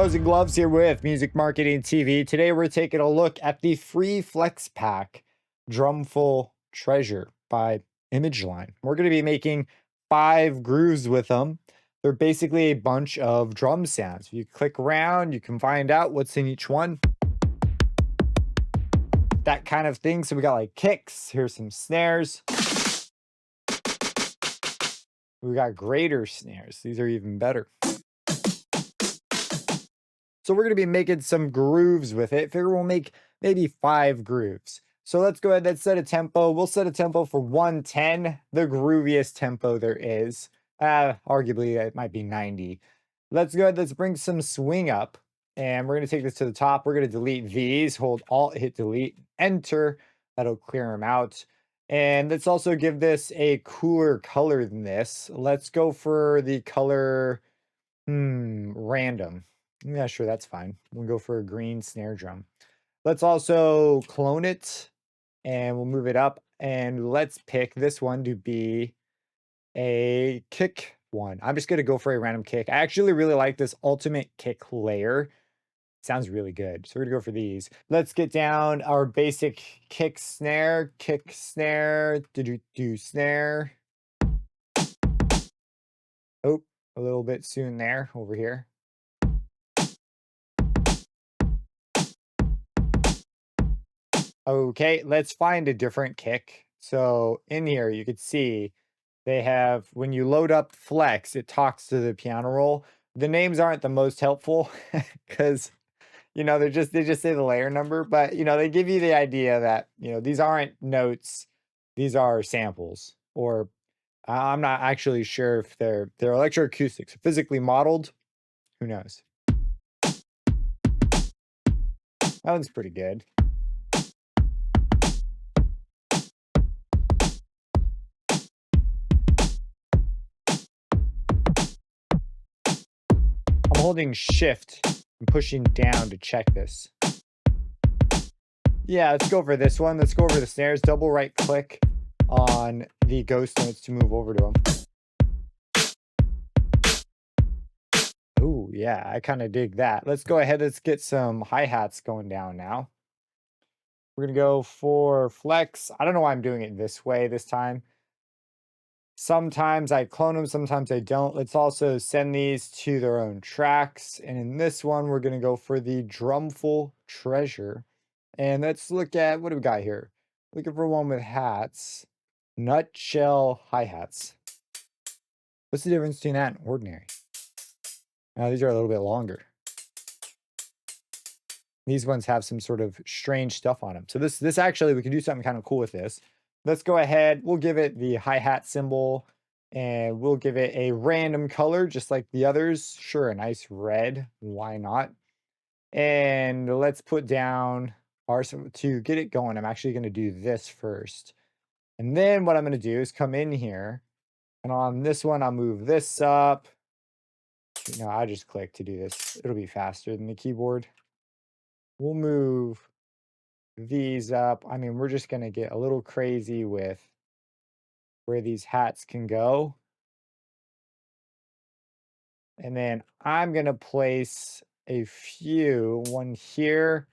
Opposing Gloves here with Music Marketing TV. Today we're taking a look at the free Flex Pack Drumful Treasure by Imageline. We're going to be making 5 grooves with them. They're basically a bunch of drum sounds. If you click around, you can find out what's in each one. That kind of thing. So we got like kicks. Here's some snares. We got greater snares. These are even better. So we're going to be making some grooves with it. Figure we'll make maybe 5 grooves. So let's go ahead and set a tempo. We'll set a tempo for 110, the grooviest tempo there is. Arguably, it might be 90. Let's go ahead. Let's bring some swing up. And we're going to take this to the top. We're going to delete these. Hold Alt, hit delete, enter. That'll clear them out. And let's also give this a cooler color than this. Let's go for the color random. Yeah, sure, that's fine. We'll go for a green snare drum. Let's also clone it and we'll move it up and let's pick this one to be a kick one. I'm just going to go for a random kick. I actually really like this ultimate kick layer. Sounds really good. So we're going to go for these. Let's get down our basic kick, snare, do snare. Oh, a little bit soon there over here. Okay, let's find a different kick. So in here, you could see they have, when you load up Flex, it talks to the piano roll. The names aren't the most helpful because, they just say the layer number, but, they give you the idea that, these aren't notes. These are samples, or I'm not actually sure if they're electroacoustics, physically modeled. Who knows? That one's pretty good. I'm holding shift and pushing down to check this. Yeah, let's go for this one. Let's go over the snares. Double right click on the ghost notes to move over to them. Oh, yeah, I kind of dig that. Let's go ahead. Let's get some hi-hats going down now. We're going to go for flex. I don't know why I'm doing it this way this time. Sometimes I clone them, sometimes I don't. Let's also send these to their own tracks. And in this one, we're going to go for the Drumful Treasure. And let's look at, what do we got here? Looking for one with hats. Nutshell hi-hats. What's the difference between that and ordinary? Now, these are a little bit longer. These ones have some sort of strange stuff on them. So this actually, we can do something kind of cool with this. Let's go ahead. We'll give it the hi-hat symbol and we'll give it a random color, just like the others. Sure, a nice red. Why not? And let's put down our, to get it going. I'm actually going to do this first. And then what I'm going to do is come in here and on this one, I'll move this up. I just click to do this. It'll be faster than the keyboard. We'll move these up. I mean, we're just going to get a little crazy with where these hats can go. And then I'm going to place a few, one here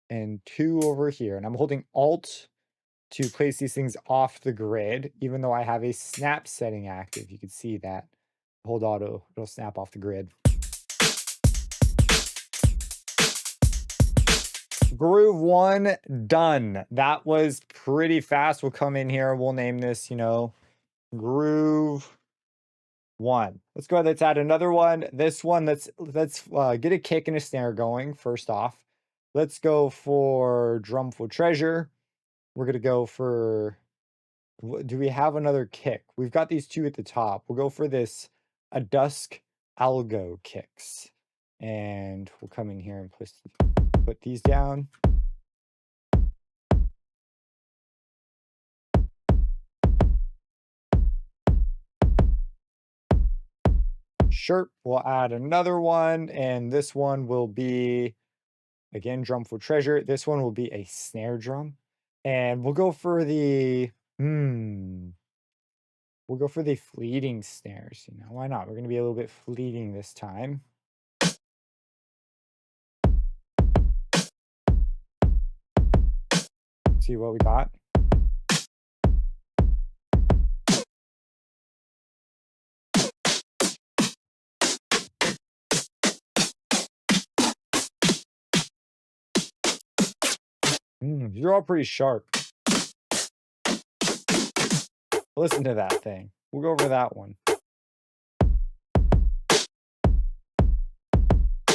and 2 over here. And I'm holding Alt to place these things off the grid, even though I have a snap setting active. You can see that. Hold auto, it'll snap off the grid. Groove 1 done. That was pretty fast. We'll come in here. We'll name this, Groove 1. Let's go ahead. Let's add another one. This one, let's get a kick and a snare going first off. Let's go for Drumful Treasure. We're going to go for, do we have another kick? We've got these 2 at the top. We'll go for this, a Dusk Algo kicks. And we'll come in here and put these down. Sure, we'll add another one, and this one will be, again, Drumful Treasure. This one will be a snare drum. And we'll go for the, we'll go for the fleeting snares. Why not? We're going to be a little bit fleeting this time. See what we got. You're all pretty sharp. Listen to that thing. We'll go over that one.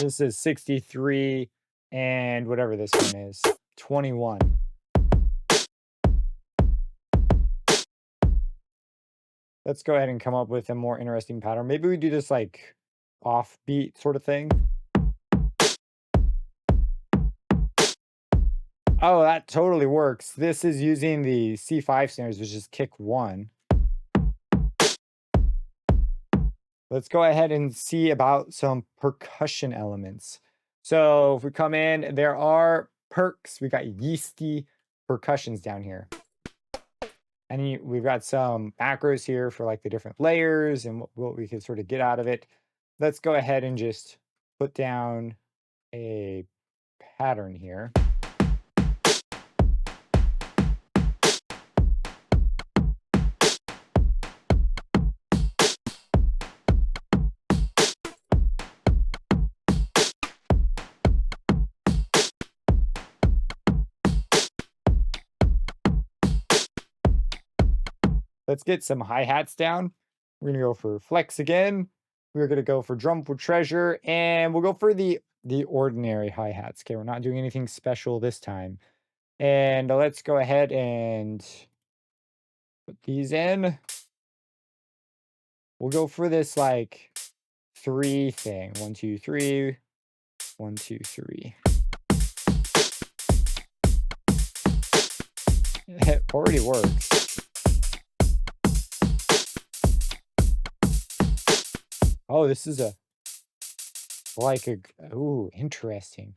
This is 63 and whatever this one is, 21. Let's go ahead and come up with a more interesting pattern. Maybe we do this like offbeat sort of thing. Oh, that totally works. This is using the C5 snares, which is kick 1. Let's go ahead and see about some percussion elements. So if we come in, there are perks. We got yeasty percussions down here. And we've got some macros here for like the different layers and what we can sort of get out of it. Let's go ahead and just put down a pattern here. Let's get some hi-hats down. We're gonna go for flex again. We're gonna go for Drumful treasure, and we'll go for the ordinary hi-hats. Okay, we're not doing anything special this time. And let's go ahead and put these in. We'll go for this like 3 thing. 1, 2, 3. 1, 2, 3. It already works. Oh, this is ooh, interesting.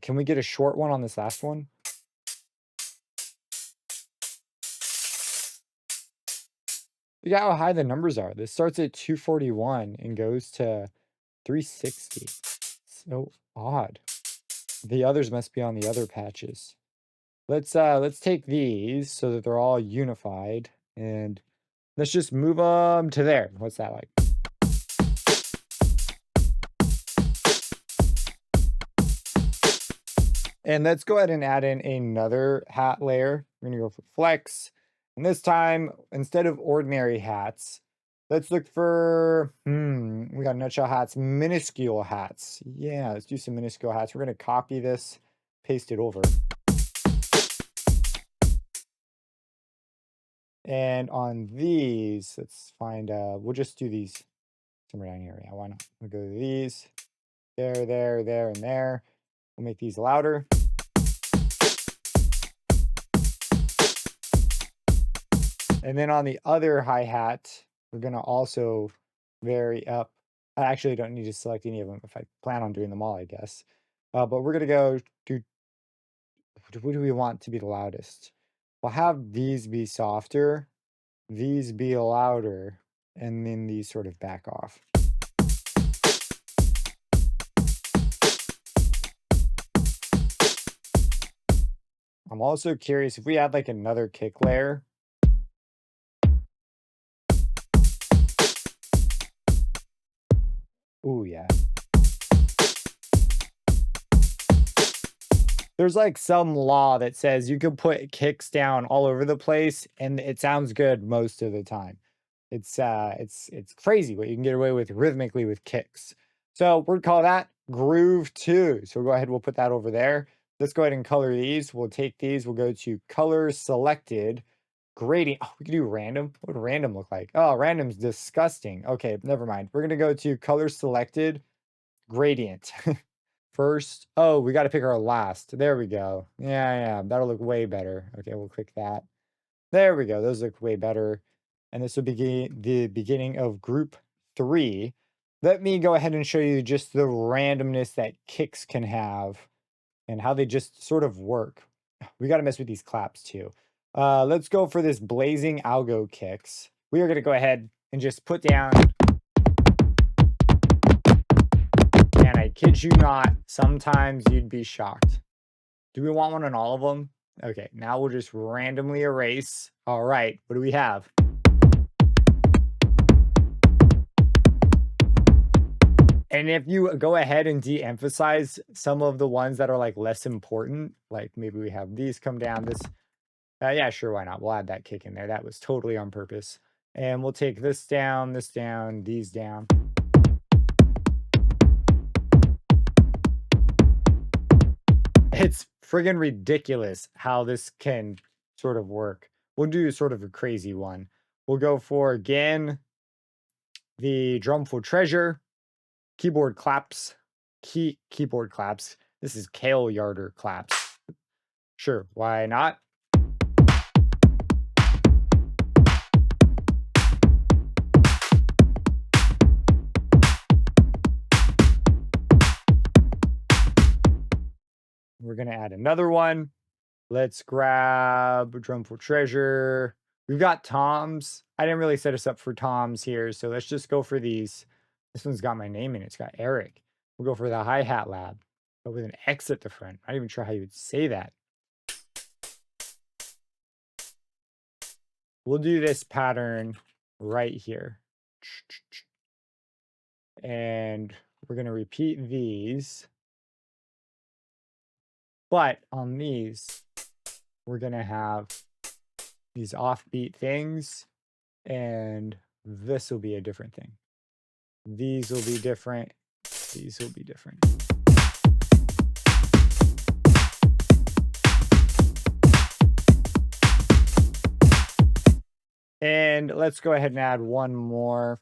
Can we get a short one on this last one? Look at how high the numbers are. This starts at 241 and goes to 360. So odd. The others must be on the other patches. Let's take these so that they're all unified, and let's just move them to there. What's that like? And let's go ahead and add in another hat layer. We're gonna go for flex. And this time, instead of ordinary hats, let's look for, we got nutshell hats, minuscule hats. Yeah, let's do some minuscule hats. We're gonna copy this, paste it over. And on these, let's find, we'll just do these somewhere down here. Yeah, why not? We'll go to these, there, there, there, and there. We'll make these louder. And then on the other hi-hat, we're gonna also vary up. I actually don't need to select any of them if I plan on doing them all, I guess. But we're gonna go to, what do we want to be the loudest? We'll have these be softer, these be louder, and then these sort of back off. I'm also curious if we add like another kick layer. Ooh, yeah. There's like some law that says you can put kicks down all over the place and it sounds good most of the time. It's crazy what you can get away with rhythmically with kicks. So we're gonna call that groove 2. So we'll go ahead, we'll put that over there. Let's go ahead and color these. We'll take these, we'll go to color selected, gradient. Oh, we can do random. What would random look like? Oh, random's disgusting. Okay, never mind. We're gonna go to color selected, gradient. First, oh, we got to pick our last. There we go. Yeah, that'll look way better. Okay, we'll click that. There we go. Those look way better. And this will be the beginning of group 3. Let me go ahead and show you just the randomness that kicks can have and how they just sort of work. We got to mess with these claps too. Let's go for this blazing algo kicks. We are going to go ahead and just put down. And I kid you not, sometimes you'd be shocked. Do we want one on all of them? Okay, now we'll just randomly erase. All right, what do we have? And if you go ahead and de-emphasize some of the ones that are like less important, like maybe we have these come down, this, yeah, sure, why not? We'll add that kick in there. That was totally on purpose. And we'll take this down, these down. It's friggin' ridiculous how this can sort of work. We'll do sort of a crazy one. We'll go for, again, the Drumful Treasure, keyboard claps, keyboard claps. This is Kale Yarder claps. Sure, why not? We're gonna add another one. Let's grab Drumful Treasure. We've got toms. I didn't really set us up for toms here, so let's just go for these. This one's got my name in it. It's got Eric. We'll go for the hi-hat lab, but with an X at the front. I'm not even sure how you would say that. We'll do this pattern right here. And we're going to repeat these. But on these, we're going to have these offbeat things, and this will be a different thing. These will be different. These will be different. And let's go ahead and add one more.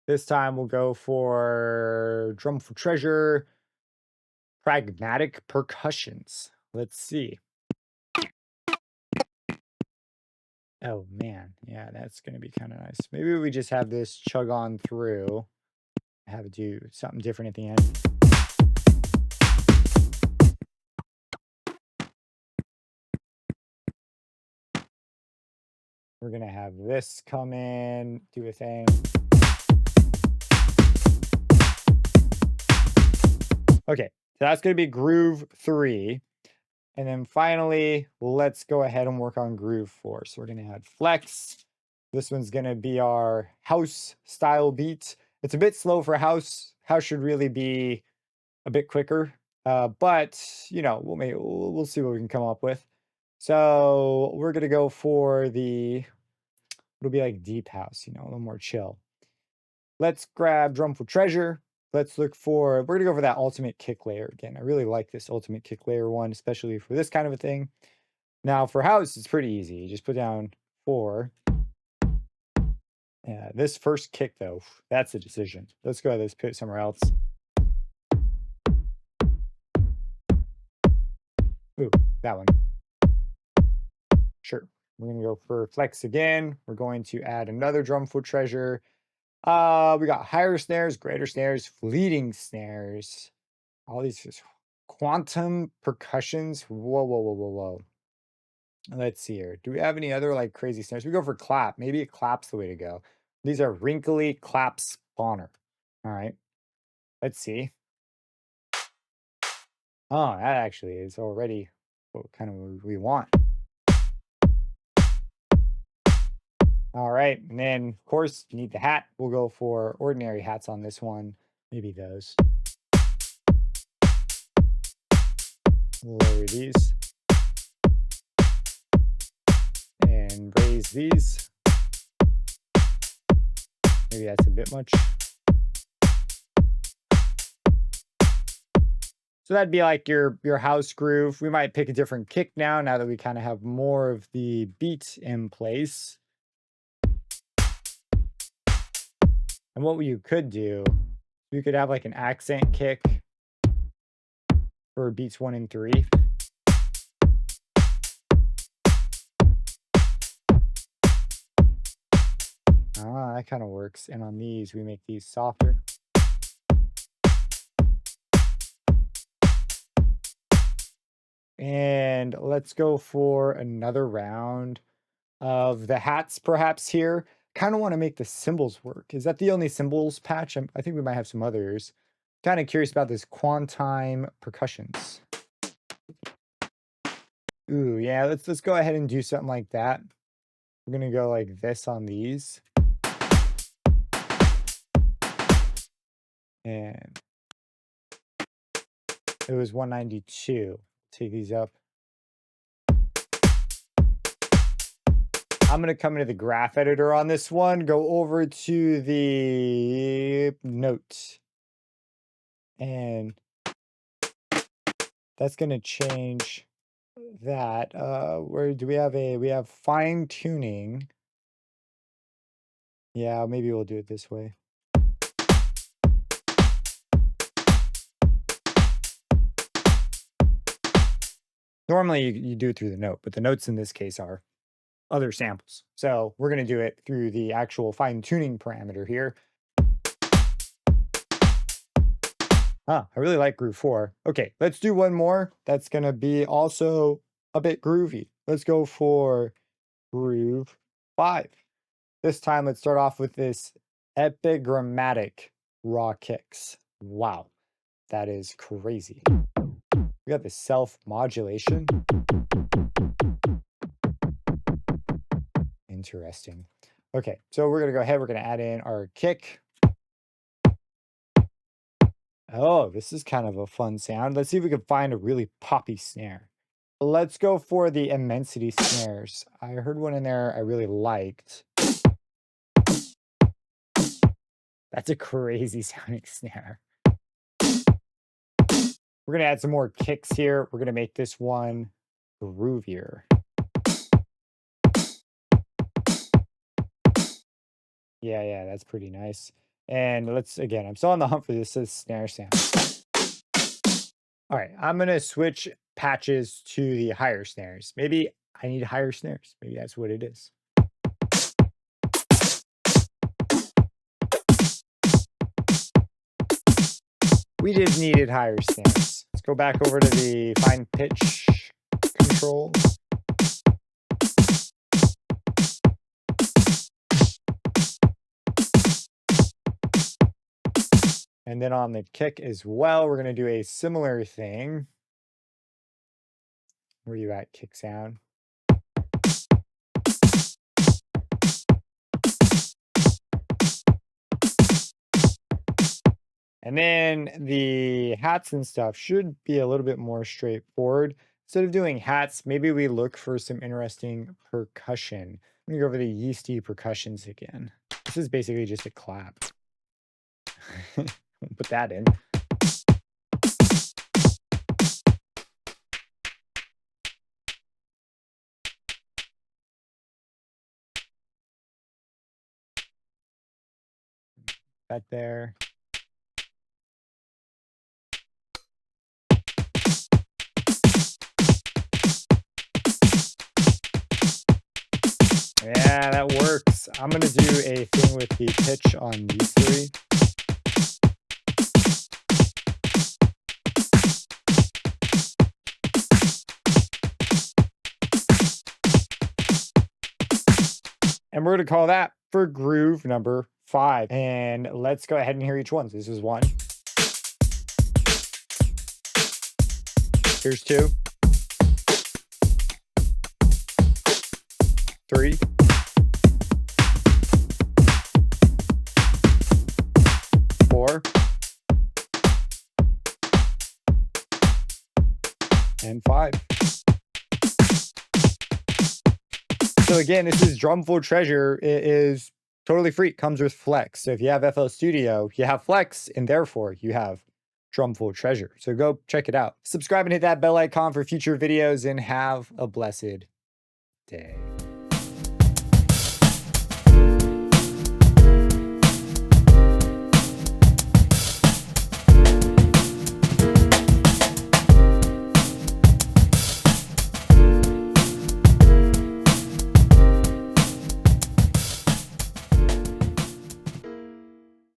This time we'll go for Drumful Treasure, Pragmatic Percussions. Let's see. Oh man, yeah, that's gonna be kind of nice. Maybe we just have this chug on through. Have it do something different at the end. We're gonna have this come in, do a thing. Okay, so that's gonna be groove 3. And then finally, let's go ahead and work on groove 4. So we're gonna add flex. This one's gonna be our house style beat. It's a bit slow for house. House should really be a bit quicker. But you know, we'll see what we can come up with. So we're gonna go for the, it'll be like deep house, you know, a little more chill. Let's grab Drumful Treasure. Let's look for, we're gonna go for that ultimate kick layer again. I really like this ultimate kick layer one, especially for this kind of a thing. Now for house, it's pretty easy. You just put down 4. Yeah, this first kick though, that's a decision. Let's go ahead, let's put it somewhere else. Ooh, that one. Sure. We're gonna go for flex again. We're going to add another Drumful Treasure. We got higher snares, greater snares, fleeting snares. All these just quantum percussions. Whoa, whoa, whoa, whoa, whoa. Let's see here. Do we have any other like crazy snares? We go for clap. Maybe a clap's the way to go. These are wrinkly clap spawner. All right. Let's see. Oh, that actually is already what kind of we want. All right. And then, of course, you need the hat. We'll go for ordinary hats on this one. Maybe those. Lower these. And raise these. Maybe that's a bit much. So that'd be like your house groove. We might pick a different kick now that we kind of have more of the beat in place. And what you could do, you could have like an accent kick for beats 1 and 3. Ah, that kind of works. And on these, we make these softer. And let's go for another round of the hats perhaps here. Kind of want to make the cymbals work. Is that the only cymbals patch? I think we might have some others. Kind of curious about this quantime percussions. Ooh, yeah, let's go ahead and do something like that. We're gonna go like this on these. And it was 192. Take these up. I'm going to come into the graph editor on this one, go over to the note. And that's going to change that. Where do we have fine tuning. Yeah, maybe we'll do it this way. Normally you do it through the note, but the notes in this case are other samples. So we're going to do it through the actual fine tuning parameter here. I really like groove 4. Okay, let's do one more. That's going to be also a bit groovy. Let's go for groove 5. This time, let's start off with this epigrammatic raw kicks. Wow, that is crazy. We got the self-modulation. Interesting. Okay, so we're going to go ahead. We're going to add in our kick. Oh, this is kind of a fun sound. Let's see if we can find a really poppy snare. Let's go for the immensity snares. I heard one in there I really liked. That's a crazy sounding snare. We're going to add some more kicks here. We're going to make this one groovier. Yeah, that's pretty nice. And again, I'm still on the hunt for this snare sound. All right, I'm going to switch patches to the higher snares. Maybe I need higher snares. Maybe that's what it is. We just needed higher snares. Let's go back over to the fine pitch control. And then on the kick as well, we're going to do a similar thing. Where are you at, kick sound? And then the hats and stuff should be a little bit more straightforward. Instead of doing hats, maybe we look for some interesting percussion. I'm going to go over the yeasty percussions again. This is basically just a clap. Put that in. That there. Yeah, that works. I'm going to do a thing with the pitch on these three. And we're going to call that for groove number 5. And let's go ahead and hear each one. So this is 1. Here's 2. 3. 4. And 5. So again, this is Drumful Treasure. It is totally free. It comes with Flex. So if you have FL Studio, you have Flex, and therefore you have Drumful Treasure. So go check it out. Subscribe and hit that bell icon for future videos, and have a blessed day.